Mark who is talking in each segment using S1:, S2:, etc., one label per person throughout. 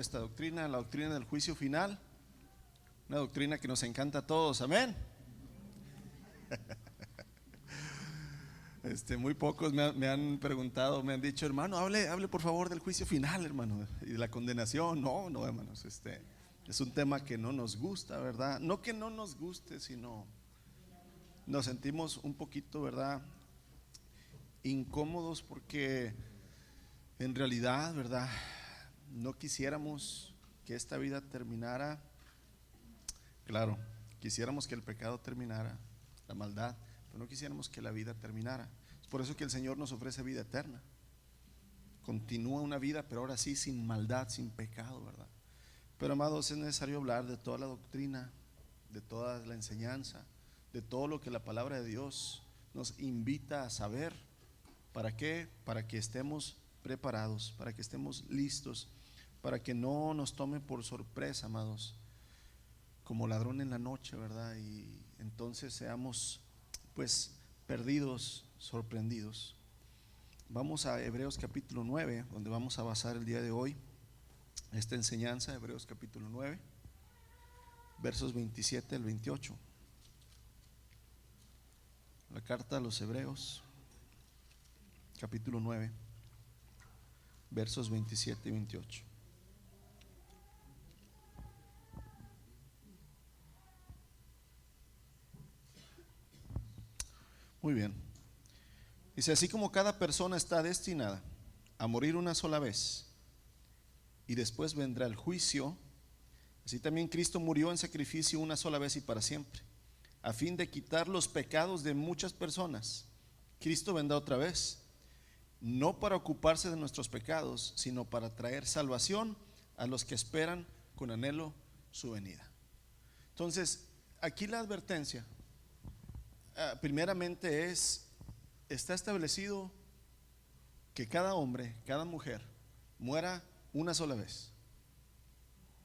S1: Esta doctrina, la doctrina del juicio final, una doctrina que nos encanta a todos, amén. Muy pocos me han preguntado, me han dicho, hermano, hable por favor del juicio final, hermano, y de la condenación. No, hermanos, es un tema que no nos gusta, ¿verdad? No que no nos guste, sino nos sentimos un poquito, ¿verdad?, incómodos porque en realidad, ¿verdad?, no quisiéramos que esta vida terminara. Claro, quisiéramos que el pecado terminara, la maldad, pero no quisiéramos que la vida terminara. Es por eso que el Señor nos ofrece vida eterna. Continúa una vida, pero ahora sí sin maldad, sin pecado, ¿verdad? Pero amados, es necesario hablar de toda la doctrina, de toda la enseñanza, de todo lo que la palabra de Dios nos invita a saber. ¿Para qué? Para que estemos preparados, para que estemos listos, para que no nos tome por sorpresa, amados, como ladrón en la noche, ¿verdad? Y entonces seamos pues perdidos, sorprendidos. Vamos a Hebreos capítulo 9, donde vamos a basar el día de hoy esta enseñanza. Hebreos capítulo 9, versos 27 al 28. La carta a los Hebreos capítulo 9, versos 27 y 28. Muy bien. Dice: así como cada persona está destinada a morir una sola vez y después vendrá el juicio, así también Cristo murió en sacrificio una sola vez y para siempre, a fin de quitar los pecados de muchas personas. Cristo vendrá otra vez, no para ocuparse de nuestros pecados, sino para traer salvación a los que esperan con anhelo su venida. Entonces, aquí la advertencia primeramente está establecido que cada hombre, cada mujer muera una sola vez,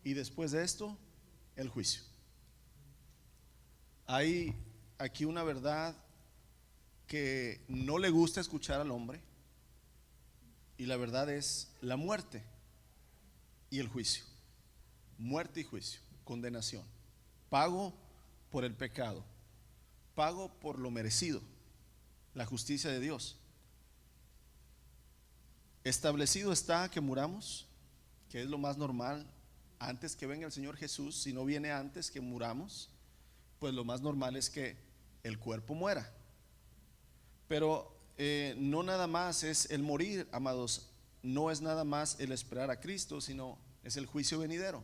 S1: y después de esto el juicio. Hay aquí una verdad que no le gusta escuchar al hombre, y la verdad es la muerte y el juicio. Muerte y juicio, condenación, pago por el pecado, pago por lo merecido, la justicia de Dios. Establecido está que muramos, que es lo más normal antes que venga el Señor Jesús. Si no viene antes que muramos, pues lo más normal es que el cuerpo muera. Pero no nada más es el morir, amados, no es nada más el esperar a Cristo, sino es el juicio venidero,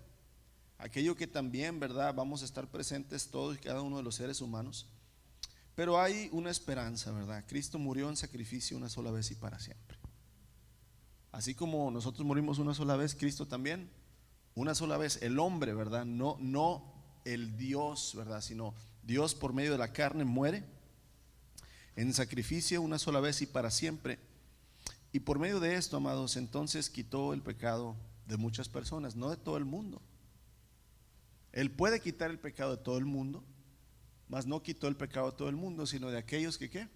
S1: aquello que también, ¿verdad?, vamos a estar presentes todos y cada uno de los seres humanos. Pero hay una esperanza, ¿verdad? Cristo murió en sacrificio una sola vez y para siempre. Así como nosotros morimos una sola vez, Cristo también una sola vez. El hombre, ¿verdad? No el Dios, ¿verdad?, sino Dios por medio de la carne muere en sacrificio una sola vez y para siempre. Y por medio de esto, amados, entonces quitó el pecado de muchas personas, no de todo el mundo. Él puede quitar el pecado de todo el mundo, mas no quitó el pecado de todo el mundo, sino de aquellos que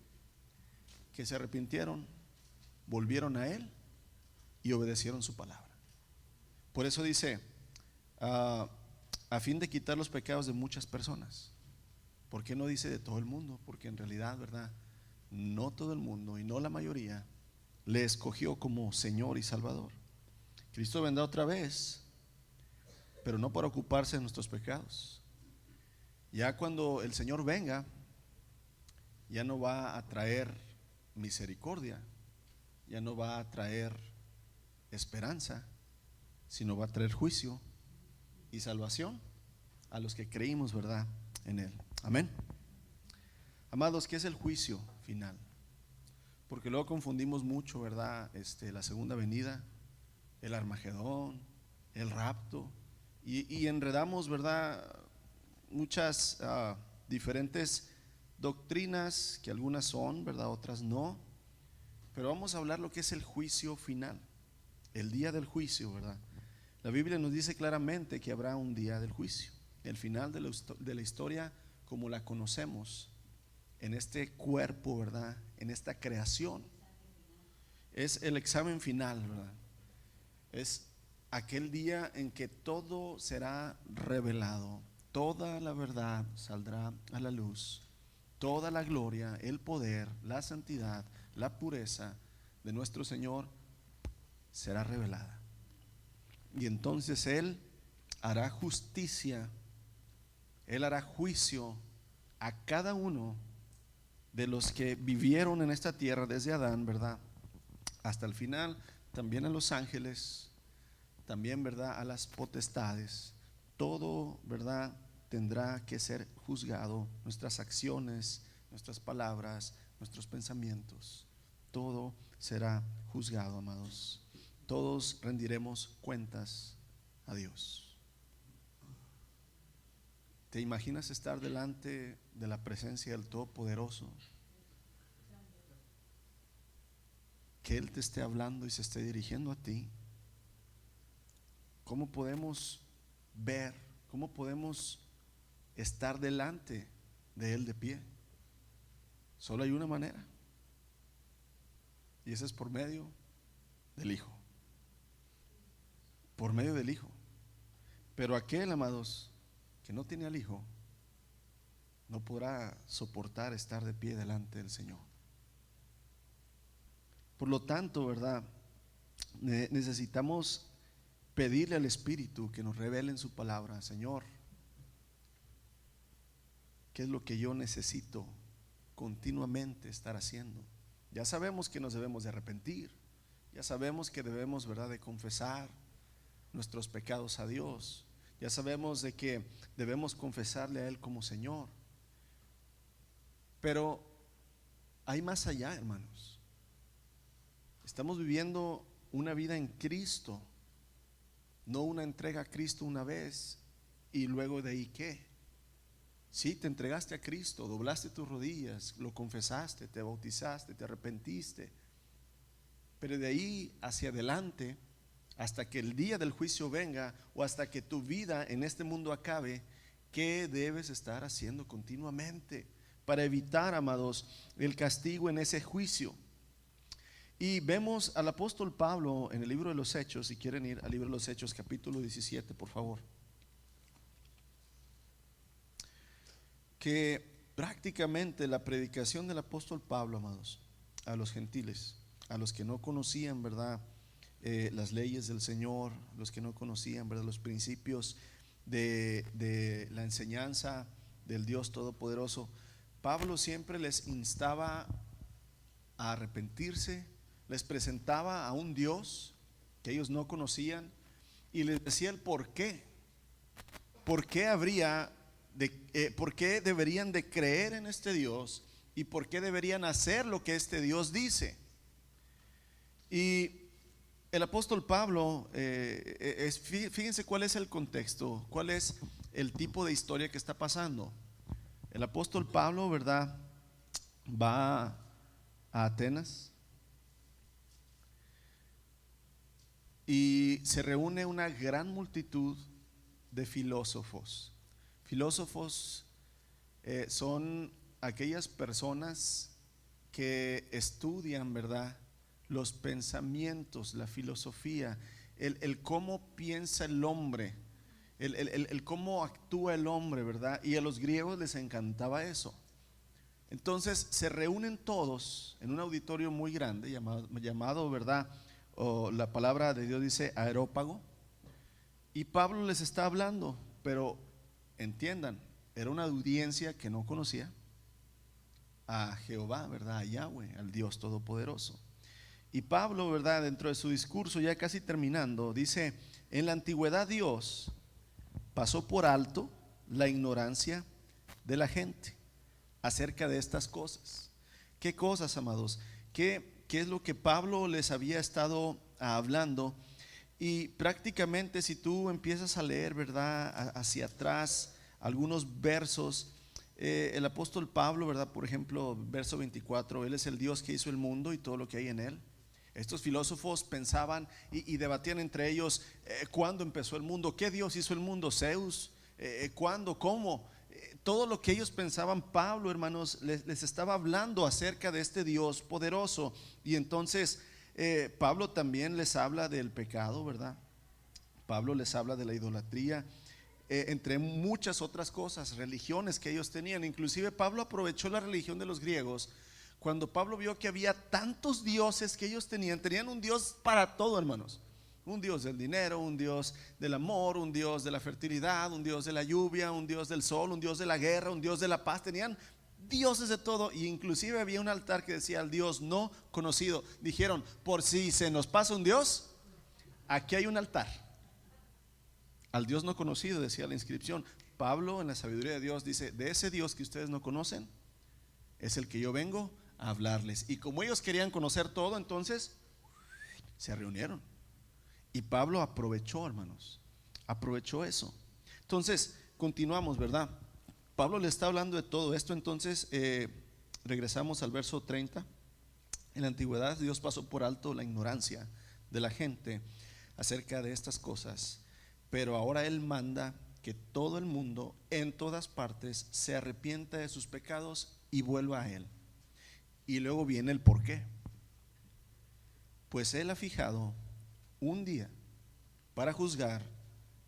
S1: se arrepintieron, volvieron a Él y obedecieron su palabra. Por eso dice, a fin de quitar los pecados de muchas personas. ¿Por qué no dice de todo el mundo? Porque en realidad, ¿verdad?, no todo el mundo y no la mayoría le escogió como Señor y Salvador. Cristo vendrá otra vez, pero no para ocuparse de nuestros pecados. Ya cuando el Señor venga, ya no va a traer misericordia, ya no va a traer esperanza, sino va a traer juicio y salvación a los que creímos, ¿verdad?, en Él. Amén. Amados, ¿qué es el juicio final? Porque luego confundimos mucho, ¿verdad?, la segunda venida, el Armagedón, el rapto, y enredamos, ¿verdad?, muchas diferentes doctrinas, que algunas son, ¿verdad?, otras no. Pero vamos a hablar lo que es el juicio final, el día del juicio, ¿verdad? La Biblia nos dice claramente que habrá un día del juicio, el final de la historia como la conocemos en este cuerpo, ¿verdad?, en esta creación. Es el examen final, ¿verdad? Es aquel día en que todo será revelado, toda la verdad saldrá a la luz, toda la gloria, el poder, la santidad, la pureza de nuestro Señor será revelada. Y entonces Él hará justicia, Él hará juicio a cada uno de los que vivieron en esta tierra desde Adán, ¿verdad?, hasta el final, también a los ángeles, también, ¿verdad?, a las potestades. Todo, ¿verdad?, tendrá que ser juzgado. Nuestras acciones, nuestras palabras, nuestros pensamientos, todo será juzgado, amados. Todos rendiremos cuentas a Dios. ¿Te imaginas estar delante de la presencia del Todopoderoso? Que Él te esté hablando y se esté dirigiendo a ti. ¿Cómo podemos ver? ¿Cómo podemos estar delante de Él de pie? Solo hay una manera, y esa es por medio del Hijo. Por medio del Hijo. Pero aquel, amados, que no tiene al Hijo, no podrá soportar estar de pie delante del Señor. Por lo tanto, ¿verdad?, necesitamos pedirle al Espíritu que nos revele en su palabra: Señor, ¿qué es lo que yo necesito continuamente estar haciendo? Ya sabemos que nos debemos de arrepentir, ya sabemos que debemos, ¿verdad?, de confesar nuestros pecados a Dios, ya sabemos de que debemos confesarle a Él como Señor, pero hay más allá, hermanos. Estamos viviendo una vida en Cristo, no una entrega a Cristo una vez y luego de ahí ¿qué? Sí, te entregaste a Cristo, doblaste tus rodillas, lo confesaste, te bautizaste, te arrepentiste, pero de ahí hacia adelante, hasta que el día del juicio venga o hasta que tu vida en este mundo acabe, ¿qué debes estar haciendo continuamente para evitar, amados, el castigo en ese juicio? Y vemos al apóstol Pablo en el libro de los Hechos. Si quieren ir al libro de los Hechos, capítulo 17, por favor, que prácticamente la predicación del apóstol Pablo, amados, a los gentiles, a los que no conocían, ¿verdad?, las leyes del Señor, los que no conocían, ¿verdad?, los principios de la enseñanza del Dios Todopoderoso, Pablo siempre les instaba a arrepentirse, les presentaba a un Dios que ellos no conocían y les decía el por qué por qué deberían de creer en este Dios y por qué deberían hacer lo que este Dios dice. Y el apóstol Pablo, fíjense cuál es el contexto, cuál es el tipo de historia que está pasando. El apóstol Pablo, ¿verdad?, va a Atenas y se reúne una gran multitud de filósofos. Filósofos son aquellas personas que estudian, ¿verdad?, los pensamientos, la filosofía, el cómo piensa el hombre, el cómo actúa el hombre, ¿verdad? Y a los griegos les encantaba eso. Entonces se reúnen todos en un auditorio muy grande llamado, ¿verdad?, o la palabra de Dios dice Areópago, y Pablo les está hablando, pero entiendan, era una audiencia que no conocía a Jehová, ¿verdad?, a Yahweh, al Dios Todopoderoso. Y Pablo, ¿verdad?, dentro de su discurso, ya casi terminando, dice: en la antigüedad Dios pasó por alto la ignorancia de la gente acerca de estas cosas. ¿Qué cosas, amados? ¿Qué es lo que Pablo les había estado hablando? Y prácticamente si tú empiezas a leer, ¿verdad?, hacia atrás algunos versos, el apóstol Pablo, ¿verdad?, por ejemplo, verso 24, Él es el Dios que hizo el mundo y todo lo que hay en él. Estos filósofos pensaban y debatían entre ellos: ¿cuándo empezó el mundo? ¿Qué Dios hizo el mundo? ¿Zeus? ¿Cuándo? ¿Cómo? Todo lo que ellos pensaban, Pablo, hermanos, les estaba hablando acerca de este Dios poderoso. Y entonces Pablo también les habla del pecado, ¿verdad? Pablo les habla de la idolatría, entre muchas otras cosas, religiones que ellos tenían. Inclusive Pablo aprovechó la religión de los griegos. Cuando Pablo vio que había tantos dioses que ellos tenían un Dios para todo, hermanos. Un Dios del dinero, un Dios del amor, un Dios de la fertilidad, un Dios de la lluvia, un Dios del sol, un Dios de la guerra, un Dios de la paz. Tenían dioses de todo, y inclusive había un altar que decía al Dios no conocido. Dijeron, por si se nos pasa un Dios, aquí hay un altar al Dios no conocido, decía la inscripción. Pablo, en la sabiduría de Dios, dice: de ese Dios que ustedes no conocen es el que yo vengo a hablarles. Y como ellos querían conocer todo, entonces se reunieron. Y Pablo aprovechó, hermanos, aprovechó eso. Entonces, continuamos, ¿verdad? Pablo le está hablando de todo esto. Entonces, regresamos al verso 30. En la antigüedad Dios pasó por alto la ignorancia de la gente acerca de estas cosas, pero ahora Él manda que todo el mundo en todas partes se arrepienta de sus pecados y vuelva a Él. Y luego viene el por qué. Pues Él ha fijado un día para juzgar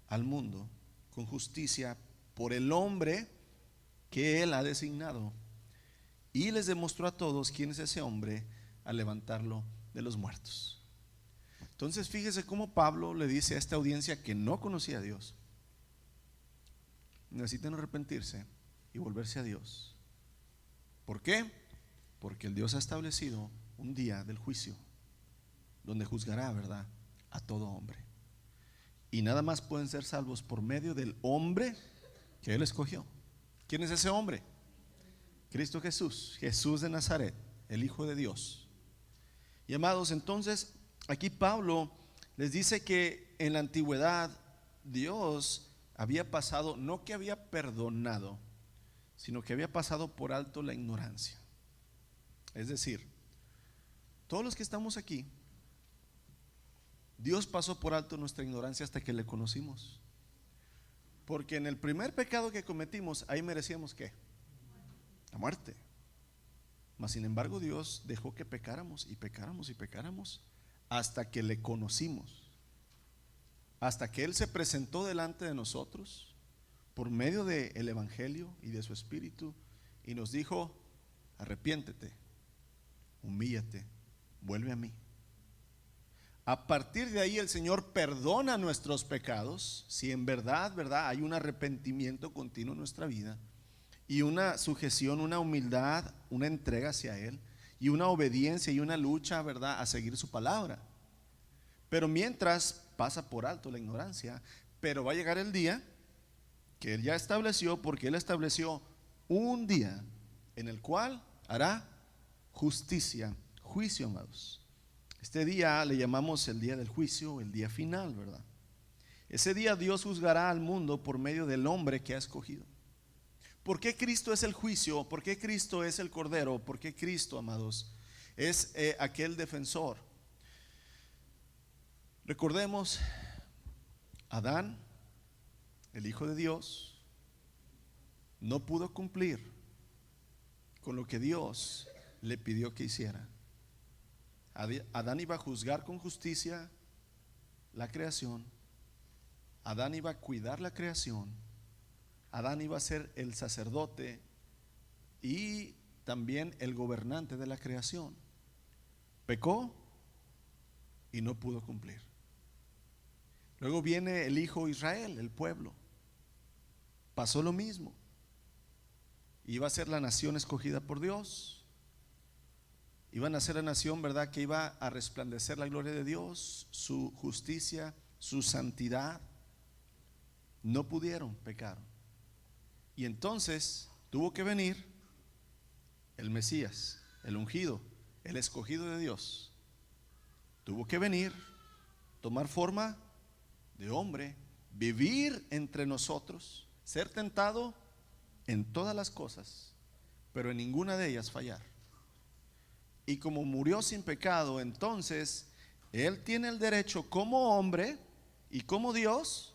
S1: al mundo con justicia por el hombre que Él ha designado, y les demostró a todos quién es ese hombre al levantarlo de los muertos. Entonces fíjese cómo Pablo le dice a esta audiencia que no conocía a Dios: necesitan arrepentirse y volverse a Dios. ¿Por qué? Porque el Dios ha establecido un día del juicio donde juzgará, ¿verdad?, a todo hombre. Y nada más pueden ser salvos por medio del hombre que Él escogió. ¿Quién es ese hombre? Cristo Jesús, Jesús de Nazaret, el Hijo de Dios. Y amados, entonces aquí Pablo les dice que en la antigüedad Dios había pasado, no que había perdonado, sino que había pasado por alto la ignorancia. Es decir, todos los que estamos aquí, Dios pasó por alto nuestra ignorancia hasta que le conocimos. Porque en el primer pecado que cometimos, ahí merecíamos ¿qué? La muerte. Mas sin embargo Dios dejó que pecáramos y pecáramos y pecáramos hasta que le conocimos, hasta que Él se presentó delante de nosotros por medio del Evangelio y de su Espíritu y nos dijo: arrepiéntete, humíllate, vuelve a mí. A partir de ahí el Señor perdona nuestros pecados, si en verdad, hay un arrepentimiento continuo en nuestra vida y una sujeción, una humildad, una entrega hacia Él y una obediencia y una lucha, a seguir su palabra. Pero mientras pasa por alto la ignorancia, pero va a llegar el día que Él ya estableció, porque Él estableció un día en el cual hará justicia, juicio, amados. Este día le llamamos el día del juicio, el día final, ¿verdad? Ese día Dios juzgará al mundo por medio del hombre que ha escogido. ¿Por qué Cristo es el juicio? ¿Por qué Cristo es el Cordero? ¿Por qué Cristo, amados, es aquel defensor? Recordemos, Adán, el Hijo de Dios, no pudo cumplir con lo que Dios le pidió que hiciera. Adán iba a juzgar con justicia la creación. Adán iba a cuidar la creación. Adán iba a ser el sacerdote y también el gobernante de la creación. Pecó y no pudo cumplir. Luego viene el hijo Israel, el pueblo. Pasó lo mismo. Iba a ser la nación escogida por Dios. Iban a ser la nación, que iba a resplandecer la gloria de Dios, su justicia, su santidad. No pudieron, pecaron. Y entonces tuvo que venir el Mesías, el ungido, el escogido de Dios. Tuvo que venir, tomar forma de hombre, vivir entre nosotros, ser tentado en todas las cosas, pero en ninguna de ellas fallar. Y como murió sin pecado, entonces Él tiene el derecho como hombre y como Dios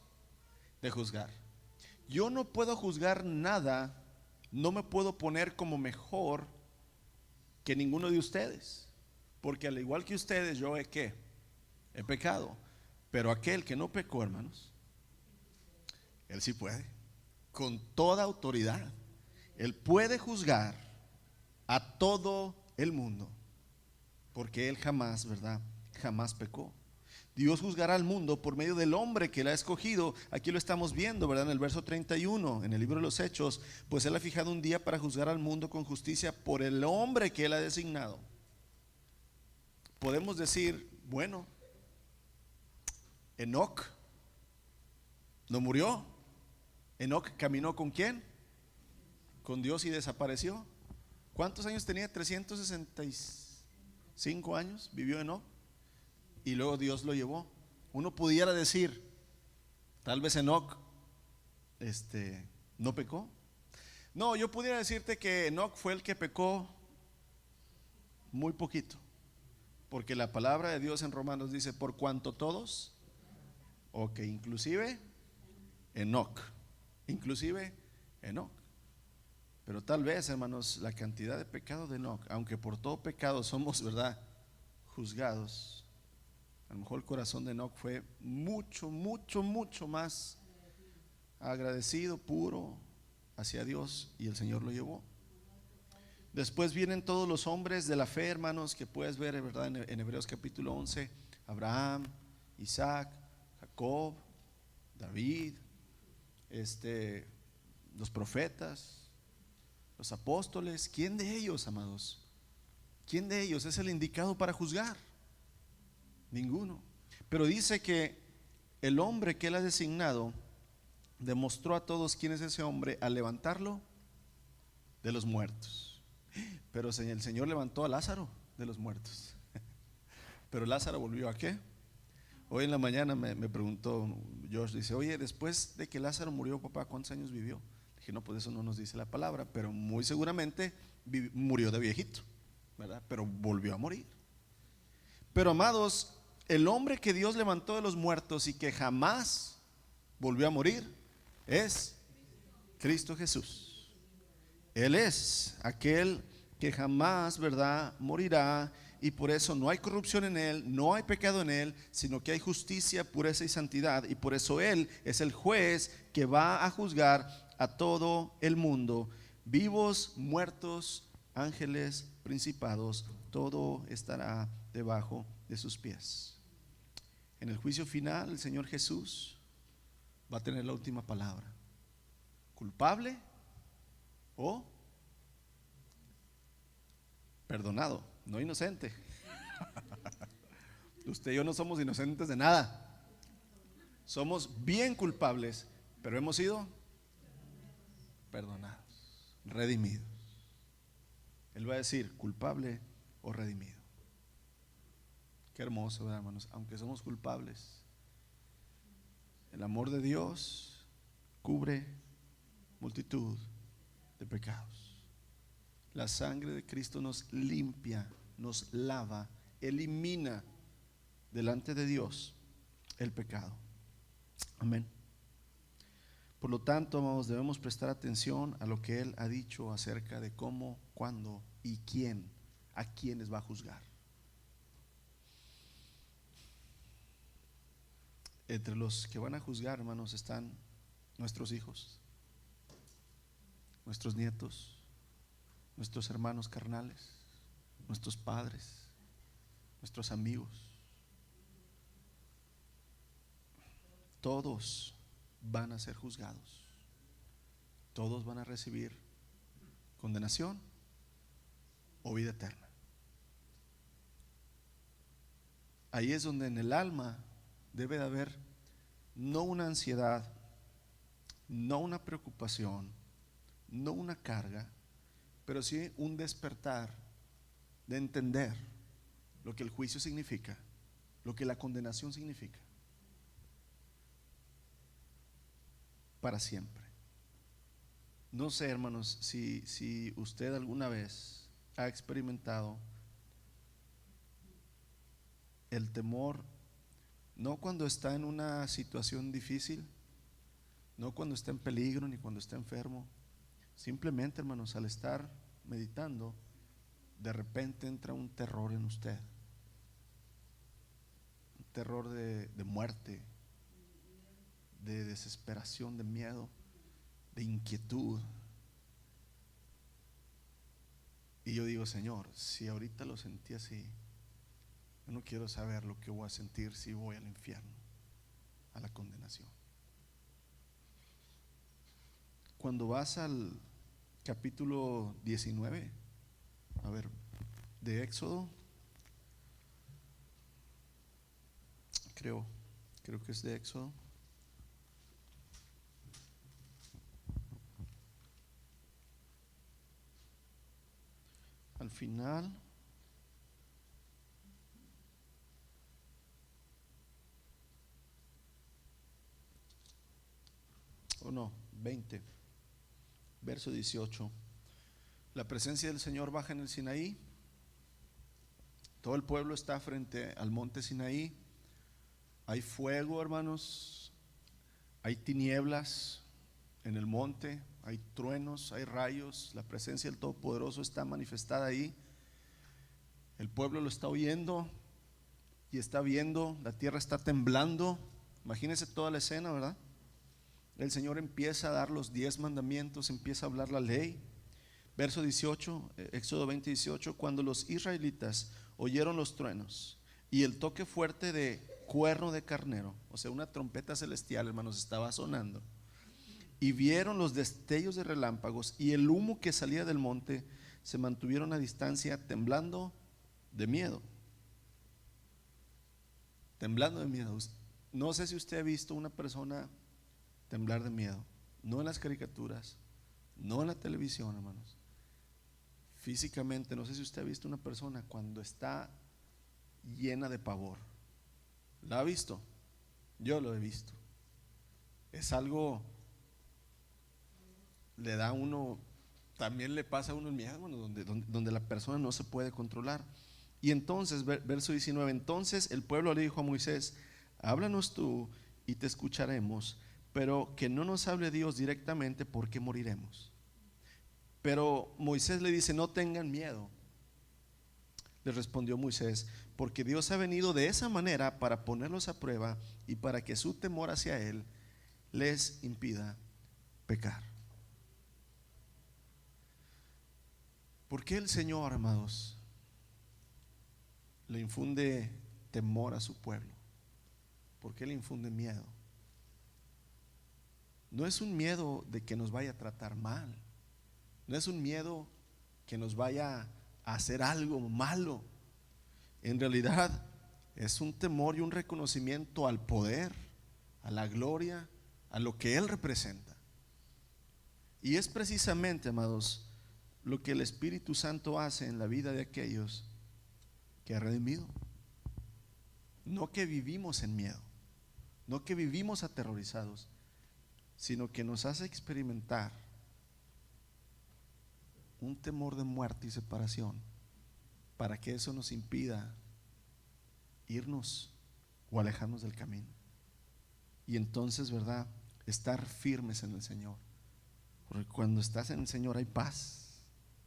S1: de juzgar. Yo no puedo juzgar nada, no me puedo poner como mejor que ninguno de ustedes, porque al igual que ustedes yo he pecado. Pero aquel que no pecó, hermanos, él sí puede, con toda autoridad. Él puede juzgar a todo el mundo, porque él jamás, ¿verdad? Jamás pecó. Dios juzgará al mundo por medio del hombre que él ha escogido. Aquí lo estamos viendo, ¿verdad? En el verso 31, en el libro de los Hechos, pues él ha fijado un día para juzgar al mundo con justicia por el hombre que él ha designado. Podemos decir, bueno, Enoc no murió. Enoc caminó ¿con quién? Con Dios y desapareció. ¿Cuántos años tenía? 365 años vivió Enoc y luego Dios lo llevó. Uno pudiera decir, tal vez Enoc no pecó. No, yo pudiera decirte que Enoc fue el que pecó muy poquito, porque la palabra de Dios en Romanos dice, por cuanto todos, ok, inclusive Enoc. Pero tal vez, hermanos, la cantidad de pecado de Enoc, aunque por todo pecado somos, ¿verdad?, juzgados, a lo mejor el corazón de Enoc fue mucho más agradecido, puro hacia Dios, y el Señor lo llevó. Después vienen todos los hombres de la fe, hermanos, que puedes ver, ¿verdad?, en Hebreos capítulo 11, Abraham, Isaac, Jacob, David, los profetas, los apóstoles. ¿Quién de ellos, amados? ¿Quién de ellos es el indicado para juzgar? Ninguno. Pero dice que el hombre que él ha designado demostró a todos quién es ese hombre al levantarlo de los muertos. Pero el Señor levantó a Lázaro de los muertos. Pero Lázaro volvió ¿a qué? Hoy en la mañana me preguntó George, dice, oye, después de que Lázaro murió, papá, ¿cuántos años vivió? Dije, no, pues eso no nos dice la palabra, pero muy seguramente murió de viejito, ¿verdad? Pero volvió a morir. Pero amados, el hombre que Dios levantó de los muertos y que jamás volvió a morir es Cristo Jesús. Él es aquel que jamás, ¿verdad?, morirá. Y por eso no hay corrupción en él, no hay pecado en él, sino que hay justicia, pureza y santidad. Y por eso él es el juez que va a juzgar a todo el mundo, vivos, muertos, ángeles, principados, todo estará debajo de sus pies. En el juicio final, el Señor Jesús va a tener la última palabra. ¿Culpable o perdonado? No inocente. Usted y yo no somos inocentes de nada. Somos bien culpables, pero hemos sido perdonados, redimidos. Él va a decir culpable o redimido. Qué hermoso, ¿verdad, hermanos? Aunque somos culpables, el amor de Dios cubre multitud de pecados. La sangre de Cristo nos limpia, nos lava, elimina delante de Dios el pecado. Amén. Por lo tanto, amados, debemos prestar atención a lo que Él ha dicho acerca de cómo, cuándo y quién, a quiénes va a juzgar. Entre los que van a juzgar, hermanos, están nuestros hijos, nuestros nietos, nuestros hermanos carnales, nuestros padres, nuestros amigos. Todos van a ser juzgados. Todos van a recibir condenación o vida eterna. Ahí es donde en el alma debe de haber no una ansiedad, no una preocupación, no una carga, pero sí un despertar de entender lo que el juicio significa, lo que la condenación significa, para siempre. No sé, hermanos, si usted alguna vez ha experimentado el temor, no cuando está en una situación difícil, no cuando está en peligro ni cuando está enfermo. Simplemente, hermanos, al estar meditando, de repente entra un terror en usted. terror de muerte, de desesperación, de miedo, de inquietud. Y yo digo, Señor, si ahorita lo sentí así, yo no quiero saber lo que voy a sentir si voy al infierno, a la condenación. Cuando vas al capítulo 19, a ver, de Éxodo, creo que es de Éxodo. Al final, o no, 20, verso 18. La presencia del Señor baja en el Sinaí. Todo el pueblo está frente al monte Sinaí. Hay fuego, hermanos. Hay tinieblas en el monte. Hay truenos, hay rayos. La presencia del Todopoderoso está manifestada ahí. El pueblo lo está oyendo y está viendo. La tierra está temblando. Imagínense toda la escena, ¿verdad? El Señor empieza a dar los 10 mandamientos, empieza a hablar la ley. Verso 18, Éxodo 20, 18. Cuando los israelitas oyeron los truenos y el toque fuerte de cuerno de carnero, o sea, una trompeta celestial, hermanos, estaba sonando, y vieron los destellos de relámpagos y el humo que salía del monte, se mantuvieron a distancia, temblando de miedo. Temblando de miedo. No sé si usted ha visto una persona temblar de miedo. No en las caricaturas, no en la televisión, hermanos. Físicamente, no sé si usted ha visto una persona cuando está llena de pavor. ¿La ha visto? Yo lo he visto. Es algo, le da a uno, también le pasa a uno el miedo, bueno, donde la persona no se puede controlar. Y entonces, verso 19, entonces el pueblo le dijo a Moisés: háblanos tú y te escucharemos, pero que no nos hable Dios directamente, porque moriremos. Pero Moisés le dice: no tengan miedo. Le respondió Moisés: porque Dios ha venido de esa manera para ponerlos a prueba y para que su temor hacia Él les impida pecar. ¿Por qué el Señor, amados, le infunde temor a su pueblo? ¿Por qué le infunde miedo? No es un miedo de que nos vaya a tratar mal. No es un miedo que nos vaya a hacer algo malo. En realidad es un temor y un reconocimiento al poder, a la gloria, a lo que Él representa. Y es precisamente, amados, lo que el Espíritu Santo hace en la vida de aquellos que ha redimido. No que vivimos en miedo, no que vivimos aterrorizados, sino que nos hace experimentar un temor de muerte y separación, para que eso nos impida irnos o alejarnos del camino. Y entonces, ¿verdad?, estar firmes en el Señor. Porque cuando estás en el Señor hay paz,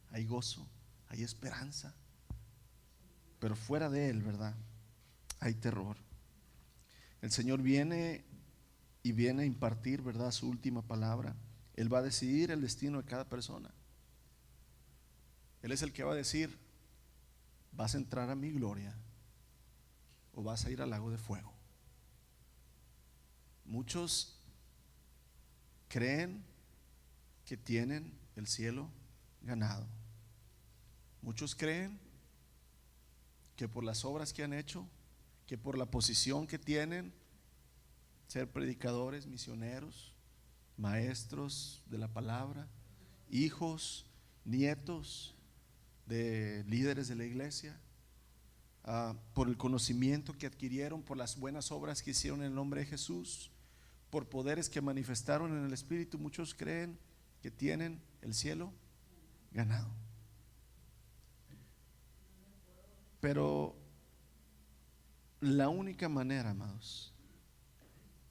S1: hay gozo, hay esperanza. Pero fuera de Él, ¿verdad?, hay terror. El Señor viene y viene a impartir, ¿verdad?, su última palabra. Él va a decidir el destino de cada persona. Él es el que va a decir: vas a entrar a mi gloria o vas a ir al lago de fuego. Muchos creen que tienen el cielo ganado. Muchos creen que por las obras que han hecho, que por la posición que tienen, ser predicadores, misioneros, maestros de la palabra, hijos, nietos de líderes de la iglesia, por el conocimiento que adquirieron, por las buenas obras que hicieron en el nombre de Jesús, por poderes que manifestaron en el Espíritu, muchos creen que tienen el cielo ganado. Pero la única manera, amados,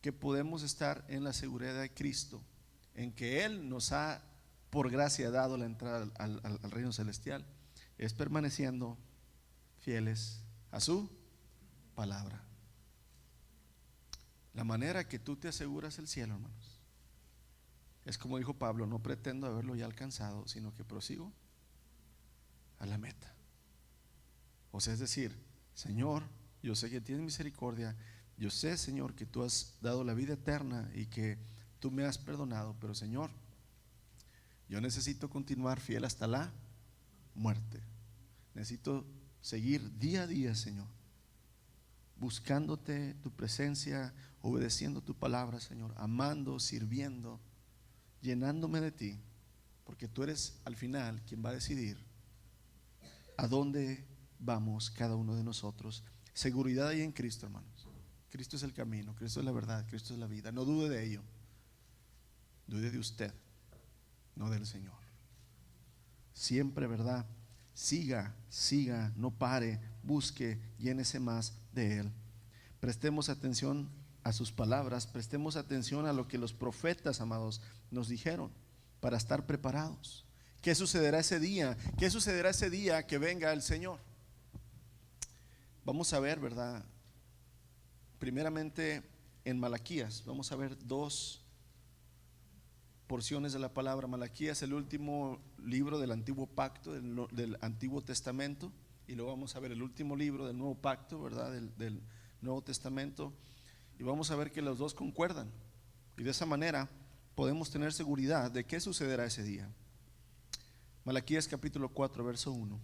S1: que podemos estar en la seguridad de Cristo, en que Él nos ha por gracia dado la entrada al reino celestial, es permaneciendo fieles a su palabra. La manera que tú te aseguras el cielo, hermanos, es como dijo Pablo: no pretendo haberlo ya alcanzado, sino que prosigo a la meta. O sea, es decir, Señor, yo sé que tienes misericordia, yo sé, Señor, que tú has dado la vida eterna y que tú me has perdonado, pero Señor, yo necesito continuar fiel hasta la muerte. Necesito seguir día a día, Señor, buscándote, tu presencia, obedeciendo tu palabra, Señor, amando, sirviendo, llenándome de ti, porque tú eres al final quien va a decidir a dónde vamos cada uno de nosotros. Seguridad ahí en Cristo, hermanos. Cristo es el camino, Cristo es la verdad, Cristo es la vida. No dude de ello. Dude de usted, no del Señor. Siempre, ¿verdad? Siga, no pare, busque, llénese más de Él. Prestemos atención a sus palabras, prestemos atención a lo que los profetas, amados, nos dijeron para estar preparados. ¿Qué sucederá ese día? ¿Qué sucederá ese día que venga el Señor? Vamos a ver, ¿verdad? Primeramente en Malaquías, vamos a ver dos porciones de la palabra. Malaquías, el último libro del antiguo pacto, del Antiguo Testamento, y luego vamos a ver el último libro del Nuevo Pacto, ¿verdad? Del Nuevo Testamento, y vamos a ver que los dos concuerdan, y de esa manera podemos tener seguridad de qué sucederá ese día. Malaquías capítulo 4, verso 1.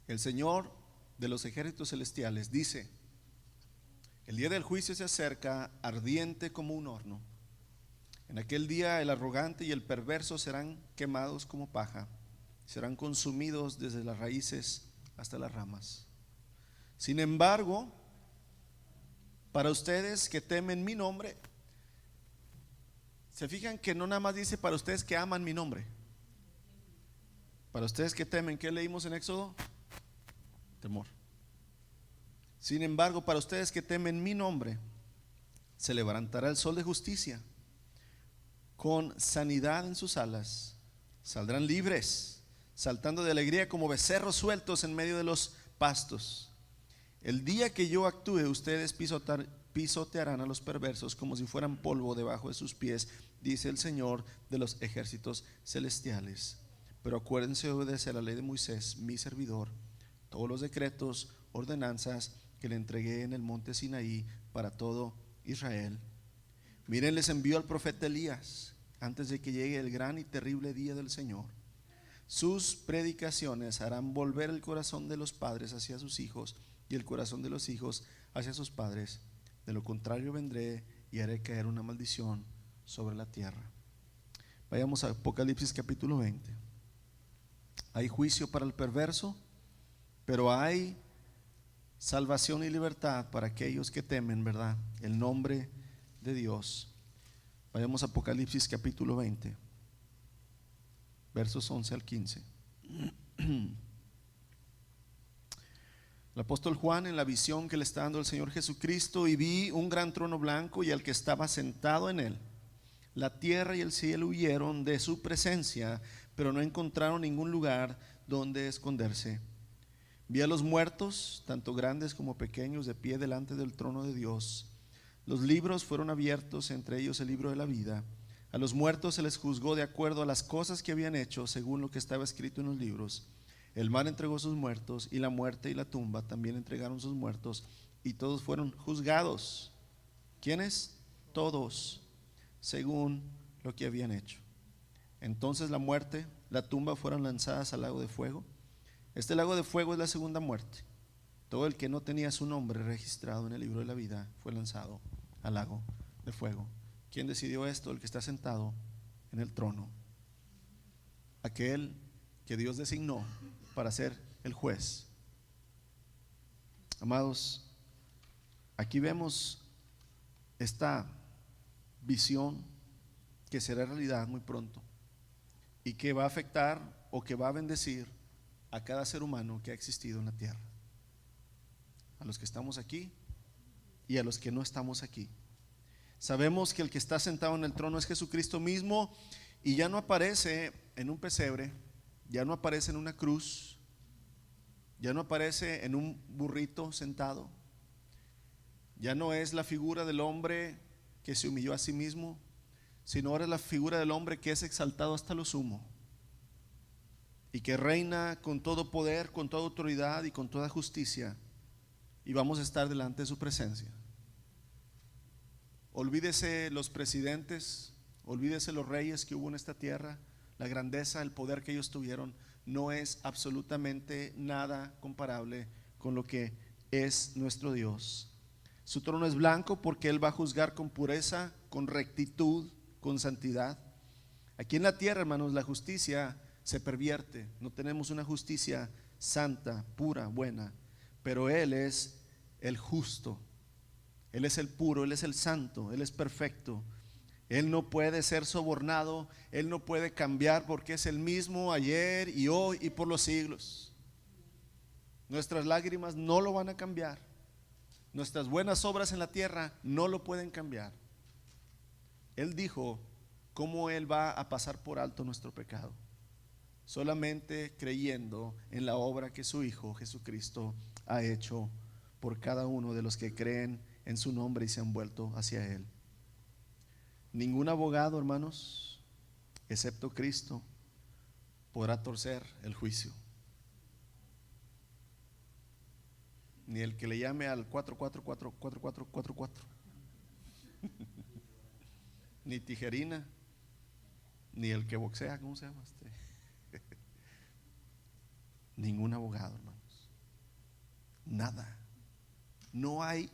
S1: El Señor de los ejércitos celestiales dice: el día del juicio se acerca, ardiente como un horno. En aquel día el arrogante y el perverso serán quemados como paja, serán consumidos desde las raíces hasta las ramas. Sin embargo, para ustedes que temen mi nombre, se fijan que no nada más dice para ustedes que aman mi nombre. Para ustedes que temen, ¿qué leímos en Éxodo? Temor. Sin embargo, para ustedes que temen mi nombre, se levantará el sol de justicia, con sanidad en sus alas. Saldrán libres, saltando de alegría como becerros sueltos en medio de los pastos. El día que yo actúe, ustedes pisotearán a los perversos como si fueran polvo debajo de sus pies, dice el Señor de los ejércitos celestiales. Pero acuérdense de obedecer la ley de Moisés, mi servidor, todos los decretos, ordenanzas que le entregué en el monte Sinaí para todo Israel. Miren, les envió al profeta Elías antes de que llegue el gran y terrible día del Señor. Sus predicaciones harán volver el corazón de los padres hacia sus hijos y el corazón de los hijos hacia sus padres. De lo contrario vendré y haré caer una maldición sobre la tierra. Vayamos a Apocalipsis capítulo 20. Hay juicio para el perverso, pero hay salvación y libertad para aquellos que temen, ¿verdad?, el nombre de Dios. Vayamos a Apocalipsis capítulo 20, versos 11 al 15. El apóstol Juan, en la visión que le está dando el Señor Jesucristo: y vi un gran trono blanco y al que estaba sentado en él. La tierra y el cielo huyeron de su presencia, pero no encontraron ningún lugar donde esconderse. Vi a los muertos, tanto grandes como pequeños, de pie delante del trono de Dios. Los libros fueron abiertos, entre ellos el libro de la vida. A los muertos se les juzgó de acuerdo a las cosas que habían hecho, según lo que estaba escrito en los libros. El mar entregó sus muertos, y la muerte y la tumba también entregaron sus muertos, y todos fueron juzgados. ¿Quiénes? Todos, según lo que habían hecho. Entonces la muerte, la tumba fueron lanzadas al lago de fuego. Este lago de fuego es la segunda muerte. Todo el que no tenía su nombre registrado en el libro de la vida fue lanzado al lago de fuego. ¿Quién decidió esto? El que está sentado en el trono, aquel que Dios designó para ser el juez. Amados, aquí vemos esta visión que será realidad muy pronto y que va a afectar o que va a bendecir a cada ser humano que ha existido en la tierra, a los que estamos aquí y a los que no estamos aquí. Sabemos que el que está sentado en el trono es Jesucristo mismo, y ya no aparece en un pesebre, ya no aparece en una cruz, ya no aparece en un burrito sentado. Ya no es la figura del hombre que se humilló a sí mismo, sino ahora es la figura del hombre que es exaltado hasta lo sumo y que reina con todo poder, con toda autoridad y con toda justicia, y vamos a estar delante de su presencia. Olvídese los presidentes, olvídese los reyes que hubo en esta tierra, la grandeza, el poder que ellos tuvieron, no es absolutamente nada comparable con lo que es nuestro Dios. Su trono es blanco porque Él va a juzgar con pureza, con rectitud, con santidad. Aquí en la tierra, hermanos, la justicia se pervierte. No tenemos una justicia santa, pura, buena, pero Él es el justo, Él es el puro, Él es el santo, Él es perfecto. Él no puede ser sobornado, Él no puede cambiar porque es el mismo ayer y hoy y por los siglos. Nuestras lágrimas no lo van a cambiar. Nuestras buenas obras en la tierra no lo pueden cambiar. Él dijo cómo Él va a pasar por alto nuestro pecado, solamente creyendo en la obra que su Hijo Jesucristo ha hecho por cada uno de los que creen en su nombre y se han vuelto hacia Él. Ningún abogado, hermanos, excepto Cristo, podrá torcer el juicio. Ni el que le llame al 4444444, ni tijerina, ni el que boxea, ¿cómo se llama este? Ningún abogado, hermanos. Nada. No hay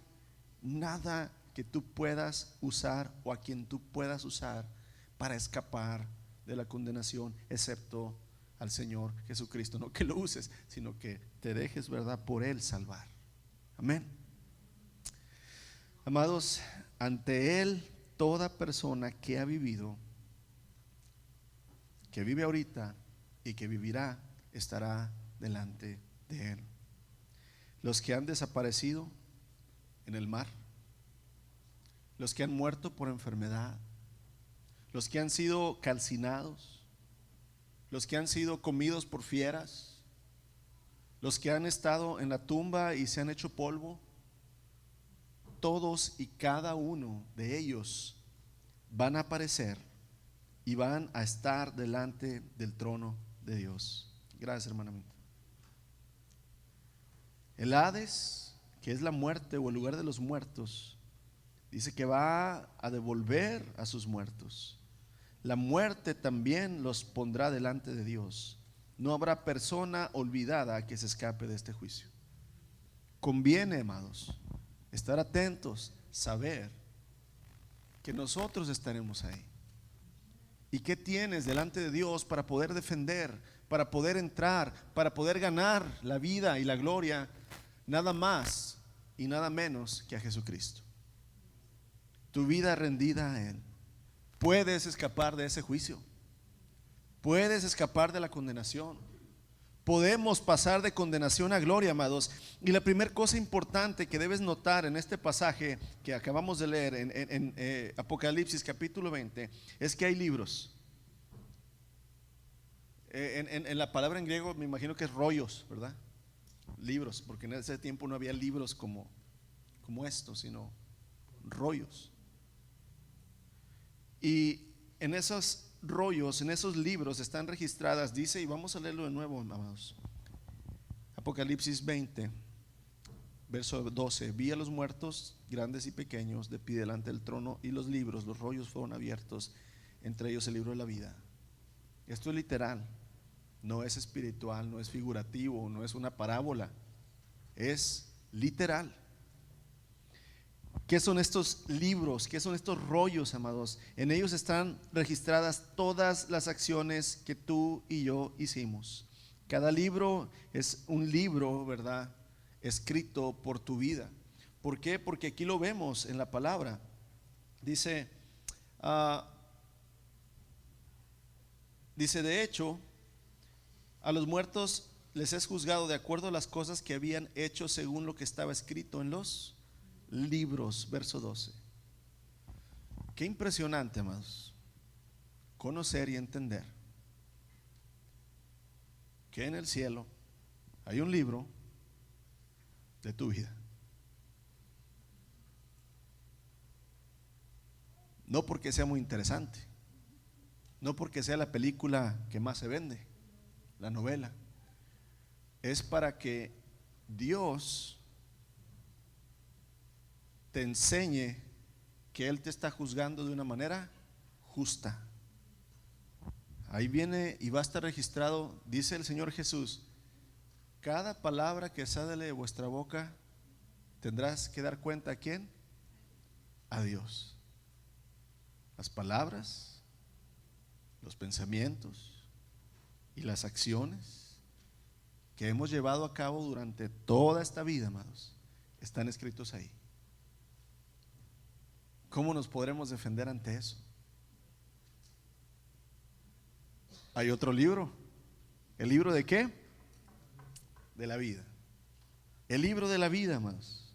S1: nada que tú puedas usar o a quien tú puedas usar para escapar de la condenación, excepto al Señor Jesucristo. No que lo uses, sino que te dejes, ¿verdad?, por Él salvar. Amén. Amados, ante Él toda persona que ha vivido, que vive ahorita y que vivirá, estará delante de Él. Los que han desaparecido en el mar, los que han muerto por enfermedad, los que han sido calcinados, los que han sido comidos por fieras, los que han estado en la tumba y se han hecho polvo, todos y cada uno de ellos van a aparecer y van a estar delante del trono de Dios. Gracias, hermana Minta. El Hades, que es la muerte o el lugar de los muertos, dice que va a devolver a sus muertos. La muerte también los pondrá delante de Dios. No habrá persona olvidada que se escape de este juicio. Conviene, amados, estar atentos, saber que nosotros estaremos ahí. ¿Y qué tienes delante de Dios para poder defender, para poder entrar, para poder ganar la vida y la gloria? Nada más y nada menos que a Jesucristo. Tu vida rendida a Él. Puedes escapar de ese juicio. Puedes escapar de la condenación. Podemos pasar de condenación a gloria, amados. Y la primera cosa importante que debes notar en este pasaje que acabamos de leer en Apocalipsis capítulo 20 es que hay libros. En la palabra en griego me imagino que es rollos, ¿verdad? Libros, porque en ese tiempo no había libros como esto, sino rollos. Y en esos rollos, en esos libros están registradas, dice, y vamos a leerlo de nuevo, amados. Apocalipsis 20, verso 12. Vi a los muertos, grandes y pequeños, de pie delante del trono, y los libros, los rollos fueron abiertos, entre ellos el libro de la vida. Esto es literal, no es espiritual, no es figurativo, no es una parábola, es literal. ¿Qué son estos libros? ¿Qué son estos rollos, amados? En ellos están registradas todas las acciones que tú y yo hicimos. Cada libro es un libro, ¿verdad?, escrito por tu vida. ¿Por qué? Porque aquí lo vemos en la palabra. Dice, de hecho, a los muertos les es juzgado de acuerdo a las cosas que habían hecho según lo que estaba escrito en los libros, verso 12. Qué impresionante, amados, conocer y entender que en el cielo hay un libro de tu vida. No porque sea muy interesante, no porque sea la película que más se vende, la novela. Es para que Dios te enseñe que Él te está juzgando de una manera justa. Ahí viene y va a estar registrado, dice el Señor Jesús: cada palabra que sale de vuestra boca tendrás que dar cuenta. ¿A quién? A Dios. Las palabras, los pensamientos y las acciones que hemos llevado a cabo durante toda esta vida, amados, están escritos ahí. ¿Cómo nos podremos defender ante eso? Hay otro libro. ¿El libro de qué? De la vida. El libro de la vida, amados.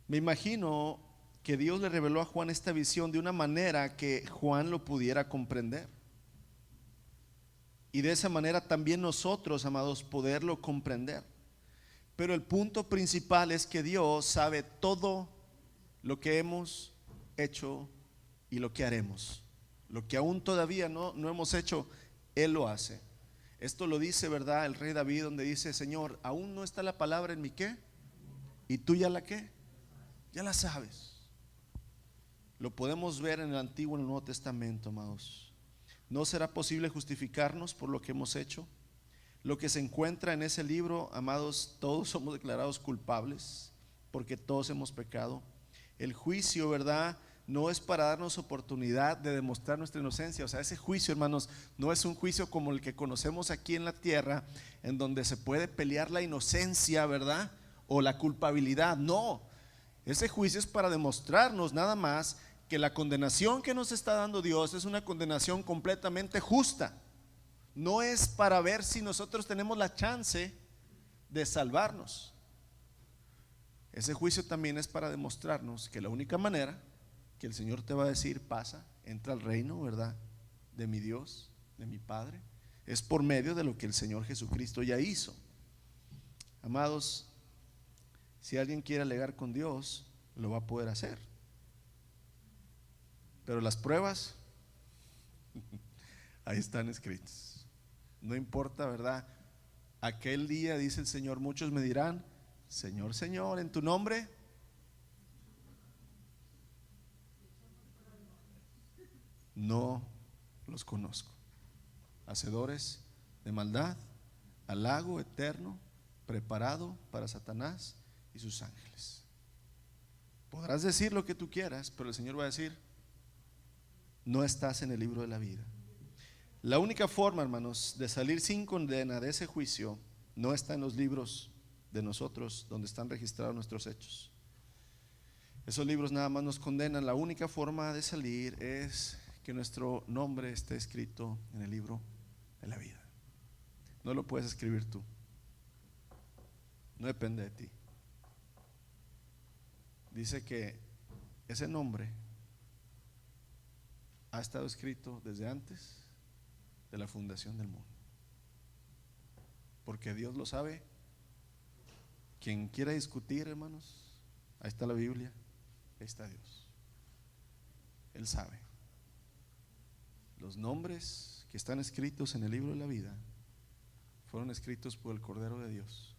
S1: Me imagino que Dios le reveló a Juan esta visión de una manera que Juan lo pudiera comprender. Y de esa manera también nosotros, amados, poderlo comprender. Pero el punto principal es que Dios sabe todo lo que hemos hecho y lo que haremos. Lo que aún todavía no hemos hecho, Él lo hace. Esto lo dice, ¿verdad?, el rey David, donde dice: Señor, aún no está la palabra en mi ¿qué? Y tú ya la ¿qué? Ya la sabes. Lo podemos ver en el Antiguo y en el Nuevo Testamento, amados. No será posible justificarnos por lo que hemos hecho. Lo que se encuentra en ese libro, amados, todos somos declarados culpables porque todos hemos pecado. El juicio, ¿verdad?, no es para darnos oportunidad de demostrar nuestra inocencia. O sea, ese juicio, hermanos, no es un juicio como el que conocemos aquí en la tierra, en donde se puede pelear la inocencia, ¿verdad?, o la culpabilidad. No, ese juicio es para demostrarnos nada más que la condenación que nos está dando Dios es una condenación completamente justa. No es para ver si nosotros tenemos la chance de salvarnos. Ese juicio también es para demostrarnos que la única manera que el Señor te va a decir: pasa, entra al reino, ¿verdad?, de mi Dios, de mi Padre, es por medio de lo que el Señor Jesucristo ya hizo. Amados, si alguien quiere alegar con Dios, lo va a poder hacer. Pero las pruebas, ahí están escritas. No importa, ¿verdad? Aquel día, dice el Señor, muchos me dirán: Señor, Señor, en tu nombre no los conozco. Hacedores de maldad, al lago eterno preparado para Satanás y sus ángeles. Podrás decir lo que tú quieras, pero el Señor va a decir: no estás en el libro de la vida. La única forma, hermanos, de salir sin condena de ese juicio no está en los libros de nosotros donde están registrados nuestros hechos. Esos libros nada más nos condenan. La única forma de salir es que nuestro nombre esté escrito en el libro de la vida. No lo puedes escribir tú, no depende de ti. Dice que ese nombre ha estado escrito desde antes de la fundación del mundo, porque Dios lo sabe. Quien quiera discutir, hermanos, ahí está la Biblia, ahí está Dios. Él sabe. Los nombres que están escritos en el libro de la vida fueron escritos por el Cordero de Dios